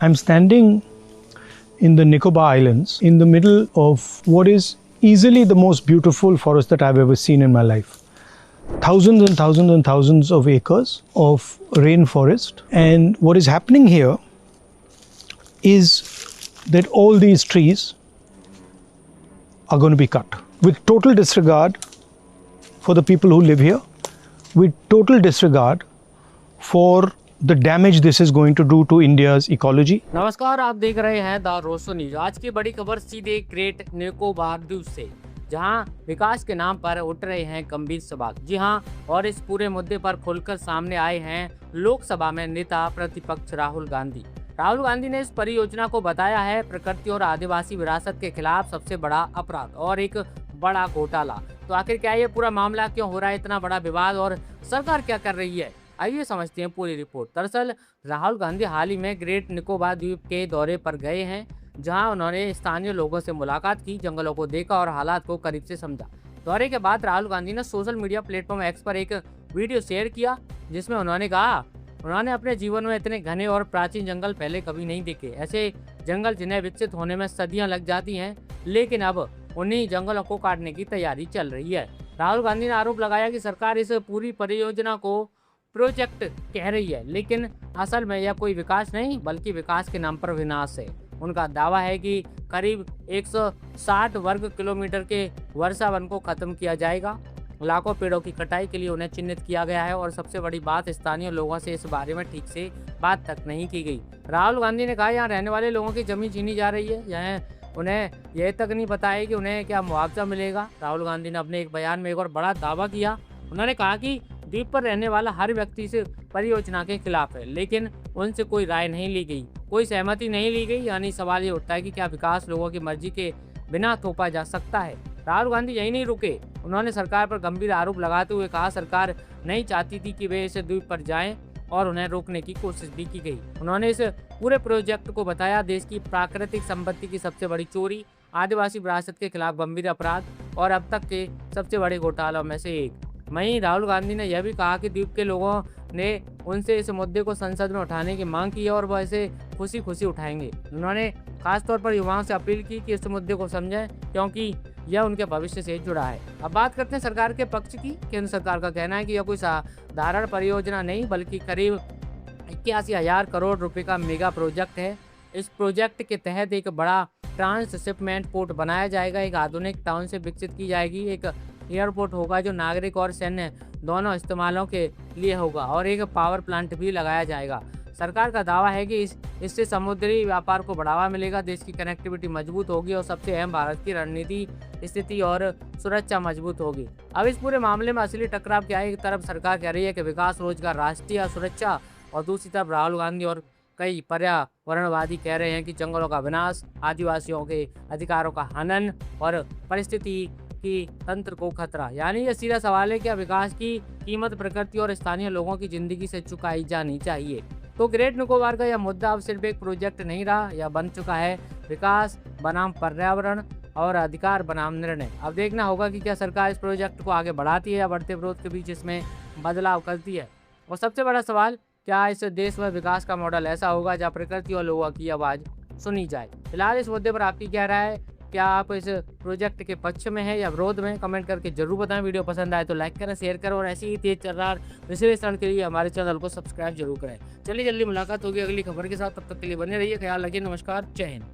I'm standing in the Nicobar Islands in the middle of what is easily the most beautiful forest that I've ever seen in my life. Thousands and thousands and thousands of acres of rainforest. And what is happening here is that all these trees are going to be cut with total disregard for the people who live here, with total disregard for the damage this is going to do to India's ecology. नमस्कार, आप देख रहे हैं the Roseau news. आज की बड़ी खबर सीधे ग्रेट निकोबार द्वीप से, जहां विकास के नाम पर उठ रहे हैं गंभीर सवाल। जी हां, और इस पूरे मुद्दे पर खुलकर सामने आए हैं लोकसभा में नेता प्रतिपक्ष राहुल गांधी। राहुल गांधी ने इस परियोजना को बताया है प्रकृति और आदिवासी विरासत के खिलाफ सबसे बड़ा अपराध और एक बड़ा घोटाला। तो आखिर क्या ये पूरा मामला क्यों हो रहा है, इतना बड़ा विवाद, और सरकार क्या कर रही है, आइए समझते हैं पूरी रिपोर्ट। दरअसल राहुल गांधी हाल ही में ग्रेट निकोबार द्वीप के दौरे पर गए हैं, जहां उन्होंने स्थानीय लोगों से मुलाकात की, जंगलों को देखा और हालात को करीब से समझा। दौरे के बाद राहुल गांधी ने सोशल मीडिया प्लेटफॉर्म एक्स पर एक वीडियो शेयर किया, जिसमें उन्होंने कहा उन्होंने अपने जीवन में इतने घने और प्राचीन जंगल पहले कभी नहीं देखे। ऐसे जंगल जिन्हें विकसित होने में सदियां लग जाती हैं, लेकिन अब उन्हीं जंगलों को काटने की तैयारी चल रही है। राहुल गांधी ने आरोप लगाया कि सरकार इस पूरी परियोजना को प्रोजेक्ट कह रही है, लेकिन असल में यह कोई विकास नहीं बल्कि विकास के नाम पर विनाश है। उनका दावा है कि करीब 160 वर्ग किलोमीटर के वर्षा वन को खत्म किया जाएगा, लाखों पेड़ों की कटाई के लिए उन्हें चिन्हित किया गया है, और सबसे बड़ी बात, स्थानीय लोगों से इस बारे में ठीक से बात तक नहीं की गई। राहुल गांधी ने कहा यहाँ रहने वाले लोगों की जमीन छीनी जा रही है, यहाँ उन्हें यह तक नहीं पता है कि उन्हें क्या मुआवजा मिलेगा। राहुल गांधी ने अपने एक बयान में एक और बड़ा दावा किया। उन्होंने कहा कि द्वीप पर रहने वाला हर व्यक्ति इस परियोजना के खिलाफ है, लेकिन उनसे कोई राय नहीं ली गई, कोई सहमति नहीं ली गई। यानी सवाल ये उठता है कि क्या विकास लोगों की मर्जी के बिना थोपा जा सकता है। राहुल गांधी यही नहीं रुके, उन्होंने सरकार पर गंभीर आरोप लगाते हुए कहा सरकार नहीं चाहती थी कि वे इस द्वीप पर जाएं, और उन्हें रोकने की कोशिश भी की गई। उन्होंने इस पूरे प्रोजेक्ट को बताया देश की प्राकृतिक संपत्ति की सबसे बड़ी चोरी, आदिवासी विरासत के खिलाफ गंभीर अपराध और अब तक के सबसे बड़े घोटालों में से एक। वहीं राहुल गांधी ने यह भी कहा कि द्वीप के लोगों ने उनसे इस मुद्दे को संसद में उठाने की मांग की है और वह इसे खुशी खुशी उठाएंगे। उन्होंने खासतौर पर युवाओं से अपील की कि इस मुद्दे को समझें, क्योंकि यह उनके भविष्य से जुड़ा है। अब बात करते हैं सरकार के पक्ष की। केंद्र सरकार का कहना है कि यह कोई साधारण परियोजना नहीं बल्कि करीब 81,000 करोड़ रुपए का मेगा प्रोजेक्ट है। इस प्रोजेक्ट के तहत एक बड़ा ट्रांसशिपमेंट पोर्ट बनाया जाएगा, एक आधुनिक टाउनशिप विकसित की जाएगी, एक एयरपोर्ट होगा जो नागरिक और सैन्य दोनों इस्तेमालों के लिए होगा, और एक पावर प्लांट भी लगाया जाएगा। सरकार का दावा है कि इससे समुद्री व्यापार को बढ़ावा मिलेगा, देश की कनेक्टिविटी मजबूत होगी और सबसे अहम भारत की रणनीति स्थिति और सुरक्षा मजबूत होगी। अब इस पूरे मामले में असली टकराव क्या है? एक तरफ सरकार कह रही है कि विकास, रोजगार, राष्ट्रीय सुरक्षा, और दूसरी तरफ राहुल गांधी और कई पर्यावरणवादी कह रहे हैं कि जंगलों का विनाश, आदिवासियों के अधिकारों का हनन और परिस्थिति की तंत्र को खतरा। यानी यह सीधा सवाल है कि विकास की कीमत प्रकृति और स्थानीय लोगों की जिंदगी से चुकाई जानी चाहिए। तो ग्रेट निकोबार का यह मुद्दा अब सिर्फ एक प्रोजेक्ट नहीं रहा, यह बन चुका है विकास बनाम पर्यावरण और अधिकार बनाम निर्णय। अब देखना होगा कि क्या सरकार इस प्रोजेक्ट को आगे बढ़ाती है या बढ़ते विरोध के बीच इसमें बदलाव करती है। और सबसे बड़ा सवाल, क्या इस देश में विकास का मॉडल ऐसा होगा जहाँ प्रकृति और लोगों की आवाज़ सुनी जाए। फिलहाल इस मुद्दे पर आपकी क्या राय है? क्या आप इस प्रोजेक्ट के पक्ष में है या विरोध में? कमेंट करके जरूर बताएं। वीडियो पसंद आए तो लाइक करें, शेयर करें, और ऐसी ही तेज तर्रार विश्लेषण के लिए हमारे चैनल को सब्सक्राइब जरूर करें। चलिए जल्दी मुलाकात होगी अगली खबर के साथ, तब तक के लिए बने रहिए, ख्याल रखिए, नमस्कार, जय हिंद।